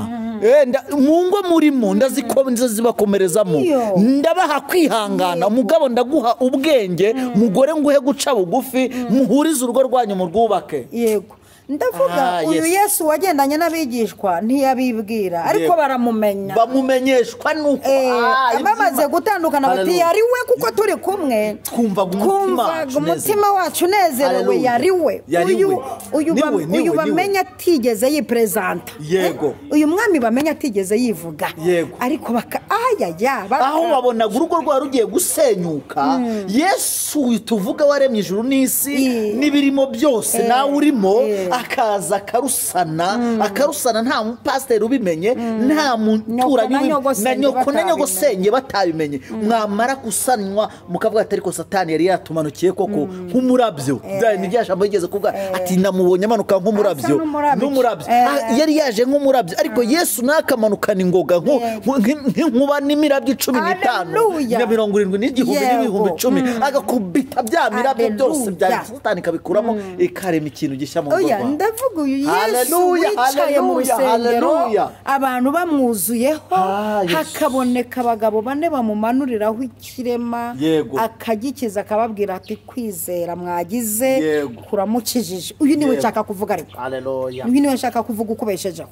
Speaker 2: Mu ngo murimo ndazikomeza zibakomerezamo. Ndabaha kwihangana, umugabo ndaguha ubwenge, mugore nguhe guca bugufi, muhurize urugo rwanyu mu rwubake.
Speaker 1: Yego. ndavuga uyu Yesu wagendanye n'abigishwa ntiyabibwira ariko baramumenya
Speaker 2: bamumenyeshwa nuko
Speaker 1: bamaze gutandukana bati yari we kuko turi kumwe
Speaker 2: twumva
Speaker 1: umutima wacu unezerewe yari we uyu bamenya atigeze yipresenta
Speaker 2: yego
Speaker 1: uyu mwami bamenya atigeze yivuga ariko
Speaker 2: aho wabonaga urugo rwa rugiye gusenyuka Yesu tuvuga waremye ijuru n'isi n'ibirimo byose nawe urimo akaza akarusana nta mupasiteri ubimenye nta muturanyi na nyoko na nyogosenge batabimenye mwamara gusanwa mukavuga ati ariko satani yari yatumanukiye koko nk'umurabyo ni rya jambo yigeze kuvuga ati namubonye amanuka nk'umurabyo n'umurabyo yari yaje nk'umurabyo ariko Yesu nakamanukana ingoga nk'inkuba n'imirabyo 15 na 70 n'igihumbi n'ibihumbi 10 agakubita bya mirabyo byose bya satani kabikuramo ikarema ikintu gishya mu rugo
Speaker 1: ndavuga uyu Yesu wicaye mu rusengero abantu bamwuzuyeho hakaboneka abagabo bane bamumanuriraho ikirema akagikiza akababwira ati kwizera mwagize kuramukijije uyu niwe nshaka kuvuga ariko
Speaker 2: haleluya
Speaker 1: uyu niwe nshaka kuvuga ukubeshejeho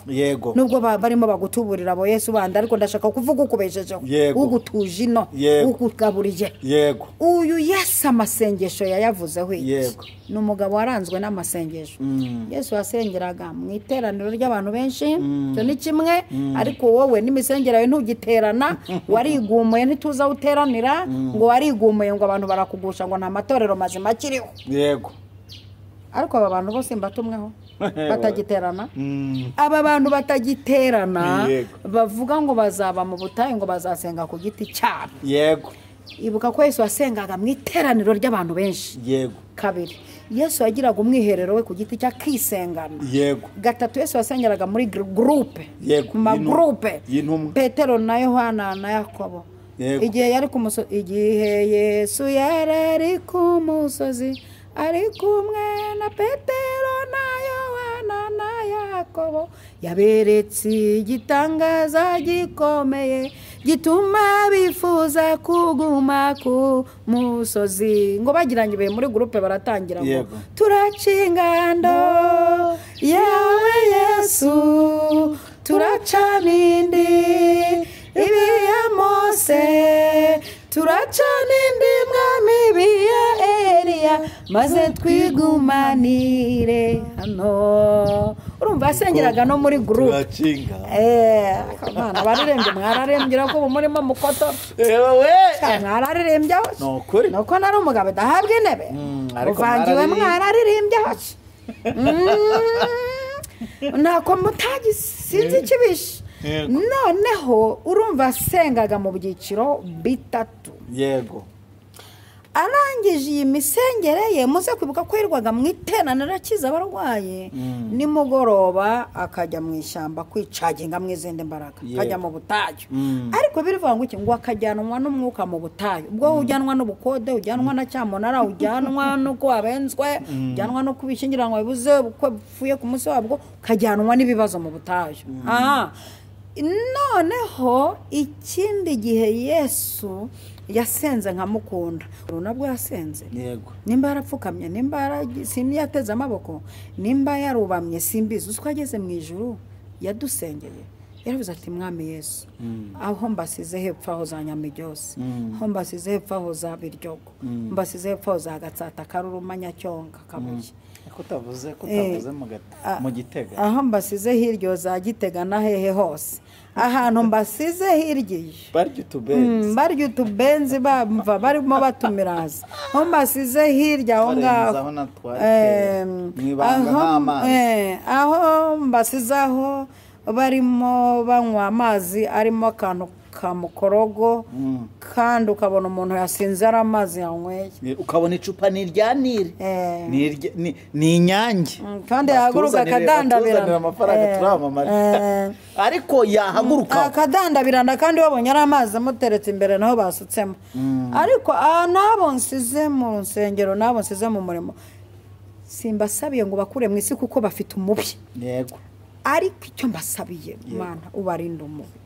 Speaker 1: nubwo barimo bagutuburira abo Yesu bandi ariko ndashaka kuvuga ukubeshejeho ugutuje ino ukugaburije uyu Yesu amasengesho yayavuzeho iki ni umugabo waranzwe n'amasengesho Yesu wasengeraga mu iteraniro ry'abantu benshi cyo ni kimwe ariko wowe n'imisengero yawe ntugiterana warigumuye ntituza uteranira ngo warigumuye ngo abantu barakugusha ngo nta matorero mazima kiriho ariko aba bantu bose mbatumweho batagiterana aba bantu batagiterana bavuga ngo bazaba mu butayu ngo bazasenga ku giti cyabo ibuka ko Yesu wasengaga mu iteraniro ry'abantu benshi kabiri Yesu yagiraga umwiherero we ku giti cya kisengana gatatu Yesu wasengeraga muri groupe ma groupe Petero na Yohana na Yakobo igihe yari ku musozi igihe Yesu yari ku musozi ari kumwe na Petero na Yohana na Yakobo yaberetse igitangaza gikomeye gituma bifuza kuguma ku musozi ngo bagiranye be muri groupe baratangira ngo turacingando yawe Yesu turacanindi ibiya Mose turacanindi mwami biya Eliya maze twigumanire hano urumva asengeraga no muri groupe abana baririmbye mwararembye ko murimo mukoto mwararembye nuko nari umugabo dahabwa intebe uvangiwe mwararembye nako mutagi sinzi ikibisha noneho urumva asengaga mu byiciro bitatu arangije iyi misengere ye muze kwibuka ko yirwaga mu iteraniro Kiza abarwaye nimugoroba akajya mu ishyamba kwicaginga mu izindi mbaraga akajya mu butayu ariko birivuga ngo iki ngo akajyanwa n'umwuka mu butayu ubwo ujyanwa n'ubukode ujyanwa na cyamonara ujyanwa nuko wabenzwe ujyanwa no kubishingiranwa bibuze uko bupfuye ku munsi wabwo kajyanwa n'ibibazo mu butayu noneho ikindi gihe Yesu yasenze nkamukunda nabwo yasenze nimba yarapfukamye nimba yateze amaboko nimba yarubamye simbizi uko ageze mu ijuru yadusengeye yaravuze ati mwami Yesu aho mbasize hepfo aho za Nyamiryose aho mbasize hepfo aho za Biryogo mbasize hepfo aho za Gatsata Karuruma Nyacyonga Kabuye
Speaker 2: kutavuze mu Gitega
Speaker 1: aho mbasize hiryo za Gitega na hehe hose ahantu mbasize hiryiye barya utubenzi bamva barimo batumiraza aho mbasize hirya aho ngaho aho mbasize aho barimo banywa amazi arimo akantu kamukorogo kandi ukabona umuntu yasinze ari amazi yanyweye
Speaker 2: ukabona icupa ni irya Nile ni inyange
Speaker 1: kandi yahaguruka akadandabirana
Speaker 2: amafaranga turamamaje ariko yahaguruka
Speaker 1: akadandabirana kandi wabonye ari amazi amuteretse imbere naho basutsemo ariko nabo nsize mu nsengero nabo nsize mu murimo simbasabiye ngo bakure mu isi kuko bafite umubi ariko icyo mbasabiye Imana ubarinda umubi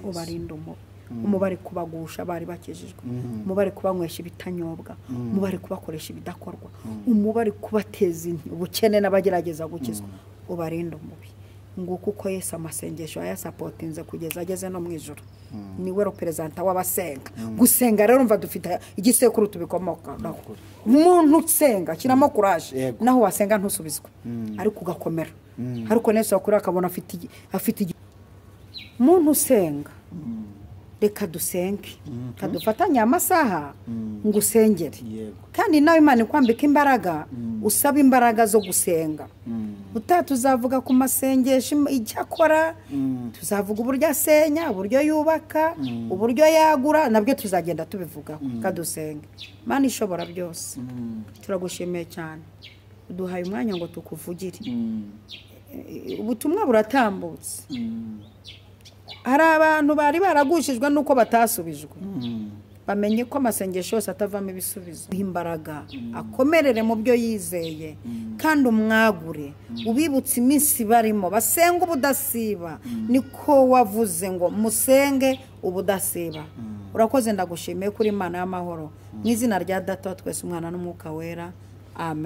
Speaker 1: ubarinda umubi umubare kubagusha bari bakijijwe, umubare kubanywesha ibitanyobwa, umubare kubakoresha ibidakorwa, umubare kubateza ubukene n'abagerageza gukizwa, ubarinda umubi. Nguko uko Yesu amasengesho yasapotinze kugeza ageze no mu ijuru. Niwe representa w'abasenga. Gusenga rero umva dufite igisekuru tubikomoka. Umuntu usenga kiramo courage, naho wasenga ntusubizwe, ariko ugakomera. Ariko Yesu akora akabona afite umuntu usenga. Reka dusenge, kadufatanya amasaha ngo usengere, kandi nawe Imana ikwambika imbaraga, usaba imbaraga zo gusenga. Tuzavuga ku masengesho icyo akora, tuzavuga uburyo asenya, uburyo yubaka, uburyo yagura, nabyo tuzagenda tubivugaho. Kadusenge. Imana ishobora byose, turagushimiye cyane, uduhaye umwanya ngo tukuvugire. Ubutumwa buratambutse. Hari abantu bari baragushijwe nuko batasubijwe, bamenye ko amasengesho yose atavamo ibisubizo. Imbaraga akomerere mu byo yizeye, kandi umwagure, ubibutse iminsi barimo basenga ubudasiba. Niko wavuze ngo musenge ubudasiba. Urakoze, ndagushimiye kuri Imana y'amahoro, mu izina rya Data twese, Umwana n'Umwuka Wera. Amen.